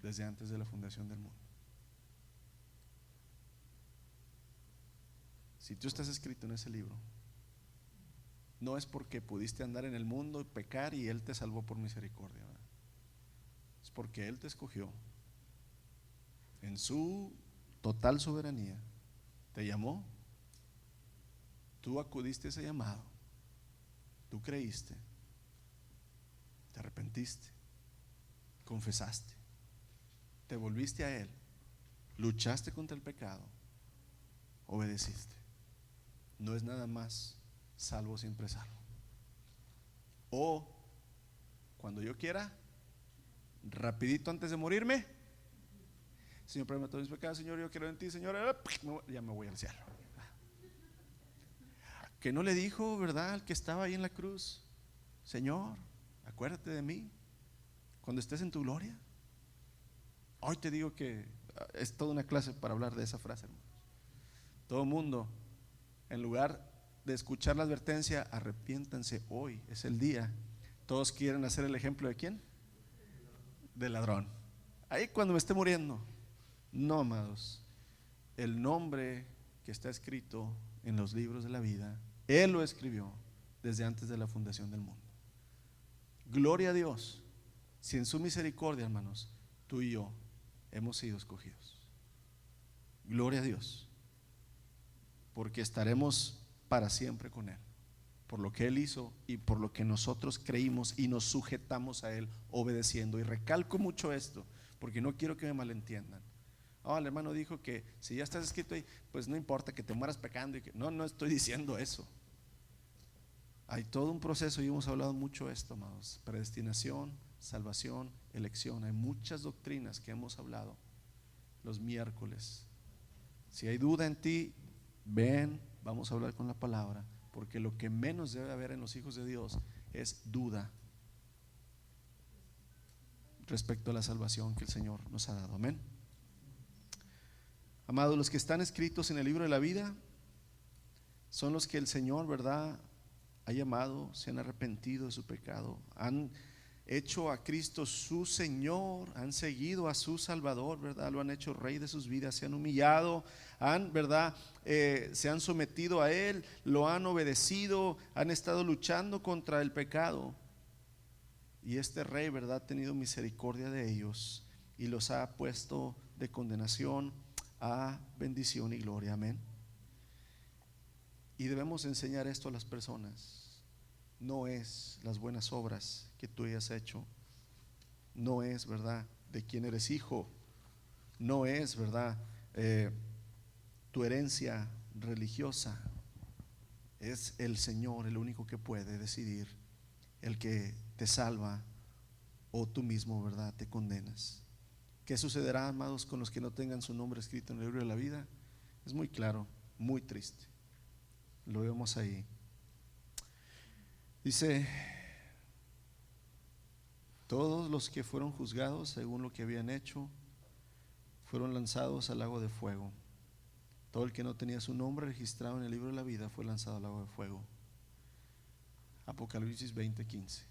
S1: desde antes de la fundación del mundo. Si tú estás escrito en ese libro, no es porque pudiste andar en el mundo y pecar y Él te salvó por misericordia, ¿verdad? Es porque Él te escogió en su total soberanía, te llamó, tú acudiste a ese llamado, tú creíste, te arrepentiste, confesaste, te volviste a Él, luchaste contra el pecado, obedeciste. No es nada más salvo, siempre salvo. O cuando yo quiera, rapidito antes de morirme: Señor, perdóname todos mis pecados, Señor, yo quiero en ti, Señor, ya me voy al cielo. Que no le dijo, ¿verdad?, al que estaba ahí en la cruz: Señor, acuérdate de mí cuando estés en tu gloria. Hoy te digo que es toda una clase para hablar de esa frase, hermanos. Todo el mundo En lugar de escuchar la advertencia, arrepiéntanse, hoy es el día. Todos quieren hacer el ejemplo de ¿quién? Del ladrón. Ahí cuando me esté muriendo. No, amados, el nombre que está escrito en los libros de la vida, Él lo escribió desde antes de la fundación del mundo. Gloria a Dios, si en su misericordia, hermanos, tú y yo hemos sido escogidos. Gloria a Dios, porque estaremos para siempre con Él, por lo que Él hizo y por lo que nosotros creímos y nos sujetamos a Él obedeciendo. Y recalco mucho esto, porque no quiero que me malentiendan. El hermano dijo que si ya estás escrito ahí, pues no importa que te mueras pecando y que... No estoy diciendo eso. Hay todo un proceso y hemos hablado mucho de esto, amados. Predestinación, salvación, elección. Hay muchas doctrinas que hemos hablado los miércoles. Si hay duda en ti, ven, vamos a hablar con la palabra, porque lo que menos debe haber en los hijos de Dios es duda respecto a la salvación que el Señor nos ha dado. Amén. Amados, los que están escritos en el libro de la vida son los que el Señor, ¿verdad?, ha llamado, se han arrepentido de su pecado, han hecho a Cristo su Señor, han seguido a su Salvador, ¿verdad? Lo han hecho Rey de sus vidas, se han humillado, ¿verdad? Se han sometido a Él, lo han obedecido, han estado luchando contra el pecado. Y este Rey, ¿verdad?, ha tenido misericordia de ellos y los ha puesto de condenación a bendición y gloria. Amén. Y debemos enseñar esto a las personas. No es las buenas obras que tú hayas hecho, no es, ¿verdad?, de quién eres hijo, no es, ¿verdad?, tu herencia religiosa. Es el Señor el único que puede decidir, el que te salva o tú mismo, ¿verdad?, te condenas. ¿Qué sucederá, amados, con los que no tengan su nombre escrito en el libro de la vida? Es muy claro, muy triste. Lo vemos ahí. Dice: todos los que fueron juzgados según lo que habían hecho fueron lanzados al lago de fuego. Todo el que no tenía su nombre registrado en el libro de la vida fue lanzado al lago de fuego. Apocalipsis 20:15.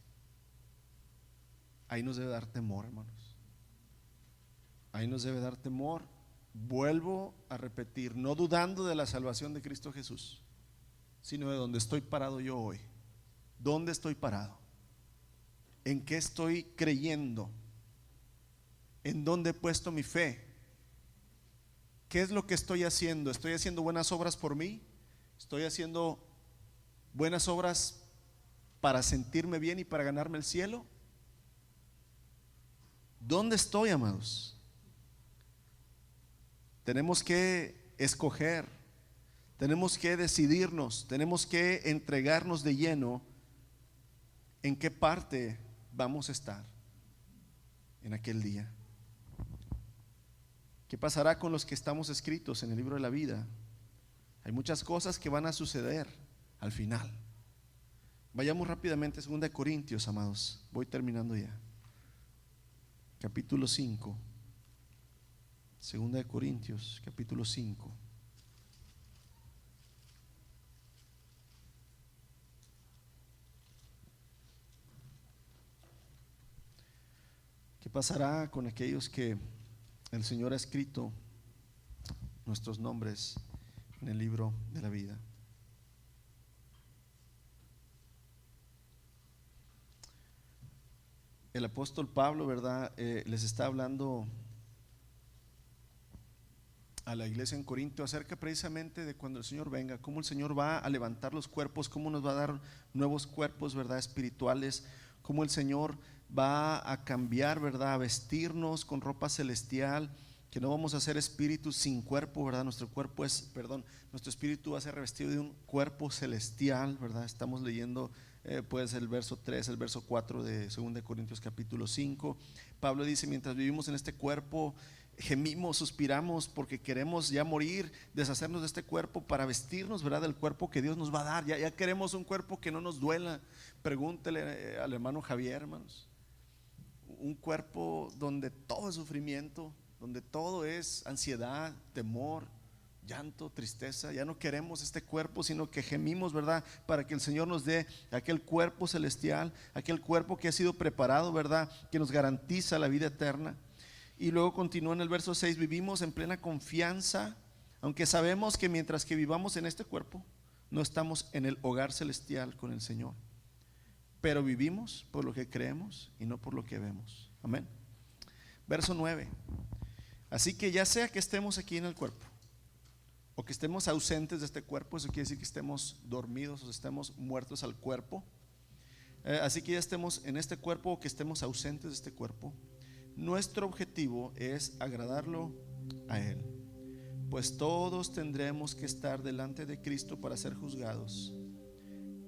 S1: Ahí nos debe dar temor, hermanos. Ahí nos debe dar temor. Vuelvo a repetir, no dudando de la salvación de Cristo Jesús, sino de donde estoy parado yo hoy. ¿Dónde estoy parado? ¿En qué estoy creyendo? ¿En dónde he puesto mi fe? ¿Qué es lo que estoy haciendo? ¿Estoy haciendo buenas obras por mí? ¿Estoy haciendo buenas obras para sentirme bien y para ganarme el cielo? ¿Dónde estoy, amados? Tenemos que escoger, tenemos que decidirnos, tenemos que entregarnos de lleno en qué parte vamos a estar en aquel día. ¿Qué pasará con los que estamos escritos en el libro de la vida? Hay muchas cosas que van a suceder al final. Vayamos rápidamente a 2 Corintios, amados. Voy terminando ya. Capítulo 5. 2 Corintios, capítulo 5. ¿Qué pasará con aquellos que el Señor ha escrito nuestros nombres en el libro de la vida? El apóstol Pablo, ¿verdad?, les está hablando a la iglesia en Corinto acerca precisamente de cuando el Señor venga, cómo el Señor va a levantar los cuerpos, cómo nos va a dar nuevos cuerpos, ¿verdad?, espirituales, cómo el Señor va a cambiar, ¿verdad?, a vestirnos con ropa celestial, que no vamos a ser espíritus sin cuerpo, ¿verdad? Nuestro espíritu va a ser revestido de un cuerpo celestial, ¿verdad? Estamos leyendo pues el verso 3, el verso 4 de 2 Corintios capítulo 5. Pablo dice: mientras vivimos en este cuerpo, gemimos, suspiramos porque queremos ya morir, deshacernos de este cuerpo para vestirnos, ¿verdad?, del cuerpo que Dios nos va a dar. Ya queremos un cuerpo que no nos duela. Pregúntele al hermano Javier, hermanos. Un cuerpo donde todo es sufrimiento, donde todo es ansiedad, temor, llanto, tristeza. Ya no queremos este cuerpo, sino que gemimos, ¿verdad? Para que el Señor nos dé aquel cuerpo celestial, aquel cuerpo que ha sido preparado, ¿verdad? Que nos garantiza la vida eterna. Y luego continúa en el verso 6: vivimos en plena confianza, aunque sabemos que mientras que vivamos en este cuerpo, no estamos en el hogar celestial con el Señor. Pero vivimos por lo que creemos y no por lo que vemos. Amén. Verso 9: así que ya sea que estemos aquí en el cuerpo o que estemos ausentes de este cuerpo, eso quiere decir que estemos dormidos o estemos muertos al cuerpo. Así que ya estemos en este cuerpo o que estemos ausentes de este cuerpo, nuestro objetivo es agradarlo a Él, pues todos tendremos que estar delante de Cristo para ser juzgados.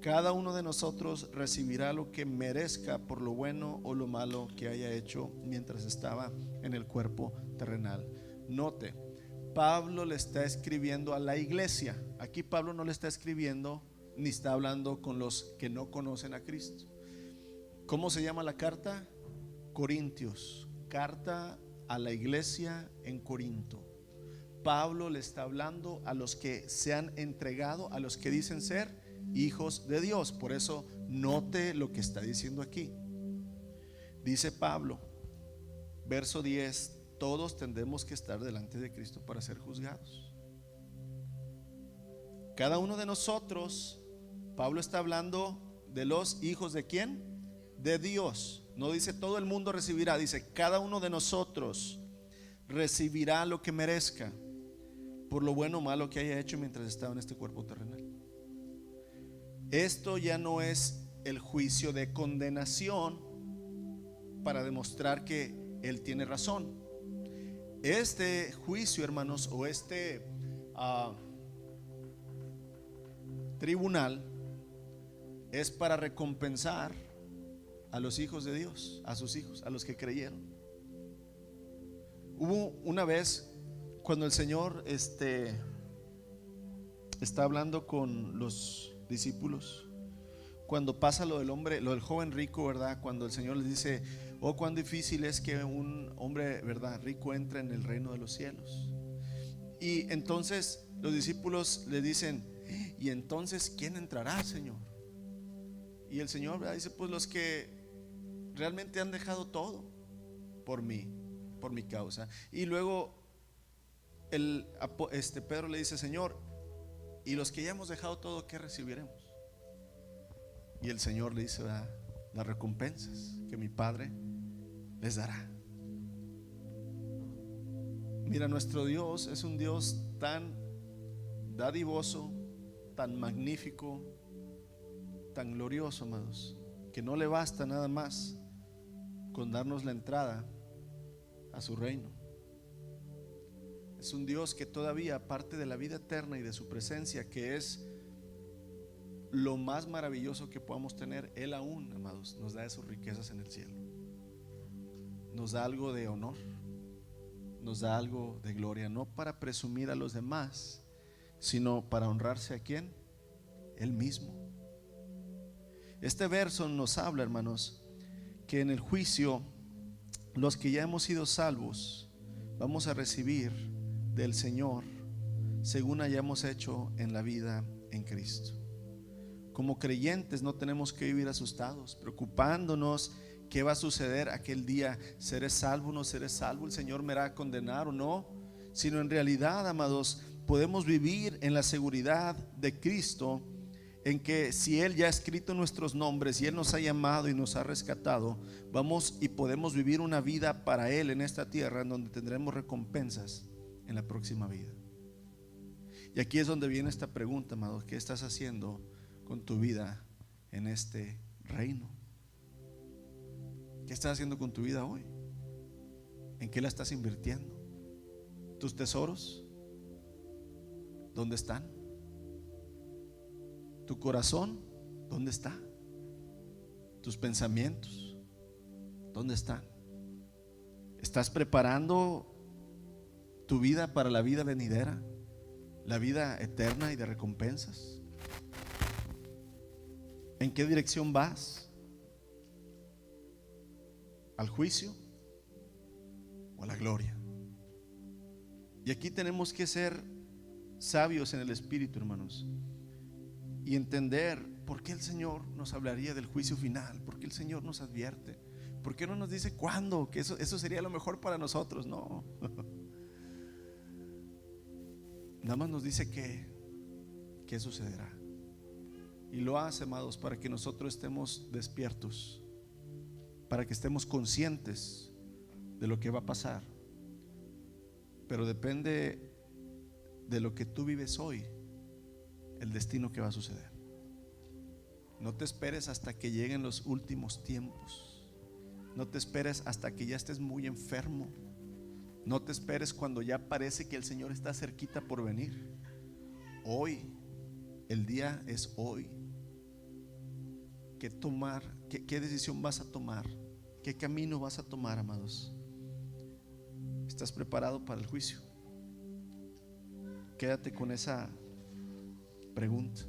S1: Cada uno de nosotros recibirá lo que merezca por lo bueno o lo malo que haya hecho mientras estaba en el cuerpo terrenal. Note, Pablo le está escribiendo a la iglesia. Aquí Pablo no le está escribiendo ni está hablando con los que no conocen a Cristo. ¿Cómo se llama la carta? Corintios, carta a la iglesia en Corinto. Pablo le está hablando a los que se han entregado, a los que dicen ser hijos de Dios. Por eso note lo que está diciendo aquí. Dice Pablo, verso 10: todos tendremos que estar delante de Cristo para ser juzgados. Cada uno de nosotros, Pablo está hablando de los hijos de ¿quién? De Dios. No dice todo el mundo recibirá, dice cada uno de nosotros recibirá lo que merezca por lo bueno o malo que haya hecho mientras estaba en este cuerpo terrenal. Esto ya no es el juicio de condenación para demostrar que él tiene razón. Este juicio, hermanos, o este tribunal es para recompensar a los hijos de Dios, a sus hijos, a los que creyeron. Hubo una vez cuando el Señor está hablando con los discípulos, cuando pasa lo del hombre, lo del joven rico, ¿verdad? Cuando el Señor les dice: oh, cuán difícil es que un hombre, ¿verdad?, rico entre en el reino de los cielos. Y entonces los discípulos le dicen: ¿y entonces quién entrará, Señor? Y el Señor, ¿verdad?, dice: pues los que realmente han dejado todo por mí, por mi causa. Y luego Pedro le dice: Señor, ¿y los que ya hemos dejado todo, qué recibiremos? Y el Señor le dice: ¿verdad?, las recompensas que mi Padre les dará. Mira, nuestro Dios es un Dios tan dadivoso, tan magnífico, tan glorioso, amados, que no le basta nada más con darnos la entrada a su reino. Es un Dios que todavía, aparte de la vida eterna y de su presencia, que es lo más maravilloso que podamos tener, Él aún, amados, nos da de sus riquezas en el cielo. Nos da algo de honor, nos da algo de gloria, no para presumir a los demás, sino para honrarse a ¿quién? Él mismo. Este verso nos habla, hermanos, que en el juicio los que ya hemos sido salvos vamos a recibir del Señor según hayamos hecho en la vida en Cristo. Como creyentes no tenemos que vivir asustados, preocupándonos qué va a suceder aquel día. ¿Seré salvo o no seré salvo? ¿El Señor me hará a condenar o no? Sino en realidad, amados, podemos vivir en la seguridad de Cristo, en que si Él ya ha escrito nuestros nombres y Él nos ha llamado y nos ha rescatado, vamos y podemos vivir una vida para Él en esta tierra, en donde tendremos recompensas en la próxima vida. Y aquí es donde viene esta pregunta, amado: ¿qué estás haciendo con tu vida en este reino? ¿Qué estás haciendo con tu vida hoy? ¿En qué la estás invirtiendo? ¿Tus tesoros? ¿Dónde están? ¿Tu corazón? ¿Dónde está? ¿Tus pensamientos? ¿Dónde están? ¿Estás preparando tu vida para la vida venidera, la vida eterna y de recompensas? ¿En qué dirección vas? ¿Al juicio o a la gloria? Y aquí tenemos que ser sabios en el Espíritu, hermanos, y entender por qué el Señor nos hablaría del juicio final, por qué el Señor nos advierte, por qué no nos dice cuándo, que eso sería lo mejor para nosotros. No, nada más nos dice que sucederá. Y lo hace, amados, para que nosotros estemos despiertos, para que estemos conscientes de lo que va a pasar. Pero depende de lo que tú vives hoy, el destino que va a suceder. No te esperes hasta que lleguen los últimos tiempos. No te esperes hasta que ya estés muy enfermo. No te esperes cuando ya parece que el Señor está cerquita por venir. Hoy, el día es hoy. ¿Qué decisión vas a tomar? ¿Qué camino vas a tomar, amados? ¿Estás preparado para el juicio? Quédate con esa pregunta.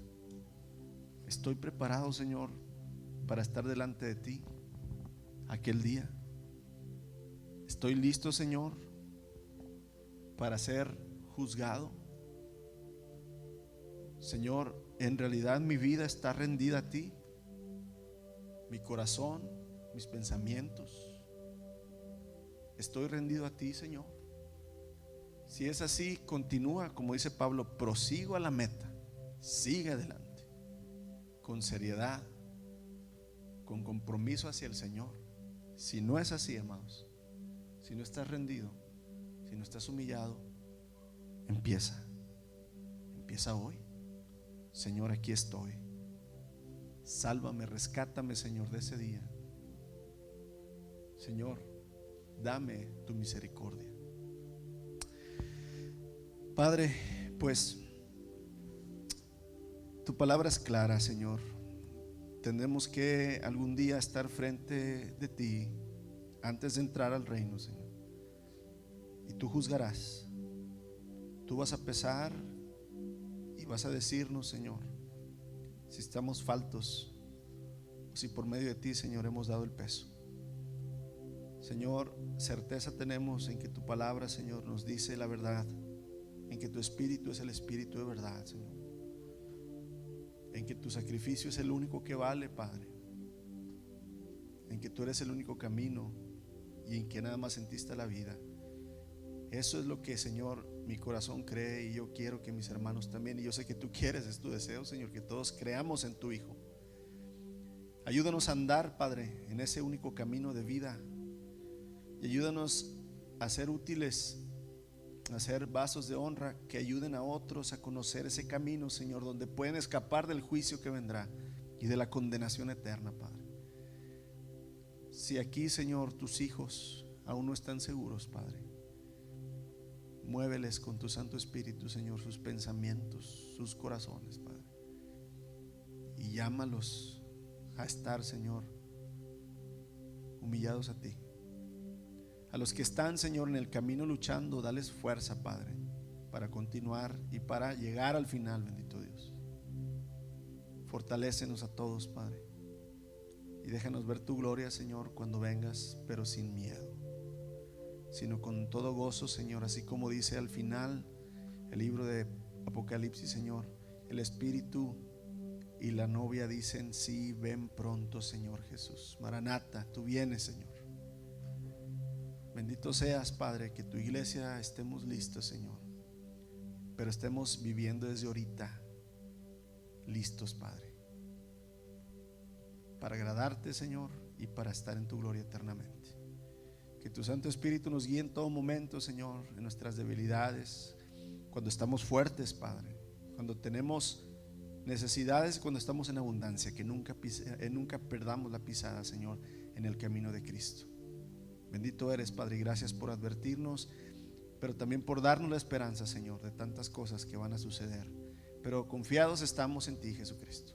S1: ¿Estoy preparado, Señor, para estar delante de ti aquel día? ¿Estoy listo, Señor, para ser juzgado? Señor, en realidad mi vida está rendida a ti. Mi corazón, mis pensamientos, estoy rendido a ti, Señor. Si es así, continúa, como dice Pablo, prosigo a la meta, sigue adelante, con seriedad, con compromiso hacia el Señor. Si no es así, amados, si no estás rendido, si no estás humillado, empieza hoy. Señor, aquí estoy. Sálvame, rescátame, Señor, de ese día. Señor, dame tu misericordia. Padre, pues tu palabra es clara, Señor. Tendremos que algún día estar frente de ti antes de entrar al reino, Señor. Y tú juzgarás. Tú vas a pesar y vas a decirnos, Señor, si estamos faltos o si por medio de ti, Señor, hemos dado el peso. Señor, certeza tenemos en que tu palabra, Señor, nos dice la verdad, en que tu espíritu es el espíritu de verdad, Señor, en que tu sacrificio es el único que vale, Padre, en que tú eres el único camino y en que nada más en ti está la vida. Eso es lo que, Señor, mi corazón cree, y yo quiero que mis hermanos también, y yo sé que tú quieres, es tu deseo, Señor, que todos creamos en tu Hijo. Ayúdanos a andar, Padre, en ese único camino de vida, y ayúdanos a ser útiles, a ser vasos de honra que ayuden a otros a conocer ese camino, Señor, donde pueden escapar del juicio que vendrá y de la condenación eterna, Padre. Si aquí, Señor, tus hijos aún no están seguros, Padre, muéveles con tu Santo Espíritu, Señor, sus pensamientos, sus corazones, Padre, y llámalos a estar, Señor, humillados a ti. A los que están, Señor, en el camino luchando, dales fuerza, Padre, para continuar y para llegar al final, bendito Dios. Fortalécenos a todos, Padre, y déjanos ver tu gloria, Señor, cuando vengas, pero sin miedo, sino con todo gozo, Señor, así como dice al final el libro de Apocalipsis, Señor, el Espíritu y la novia dicen: sí, ven pronto, Señor Jesús. Maranata, tú vienes, Señor. Bendito seas, Padre, que tu iglesia estemos listos, Señor, pero estemos viviendo desde ahorita listos, Padre, para agradarte, Señor, y para estar en tu gloria eternamente. Que tu Santo Espíritu nos guíe en todo momento, Señor, en nuestras debilidades, cuando estamos fuertes, Padre, cuando tenemos necesidades, cuando estamos en abundancia, que nunca perdamos la pisada, Señor, en el camino de Cristo. Bendito eres, Padre, y gracias por advertirnos, pero también por darnos la esperanza, Señor, de tantas cosas que van a suceder. Pero confiados estamos en ti, Jesucristo.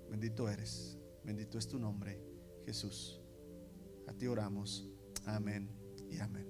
S1: Bendito eres, bendito es tu nombre, Jesús. A ti oramos. Amén y amén.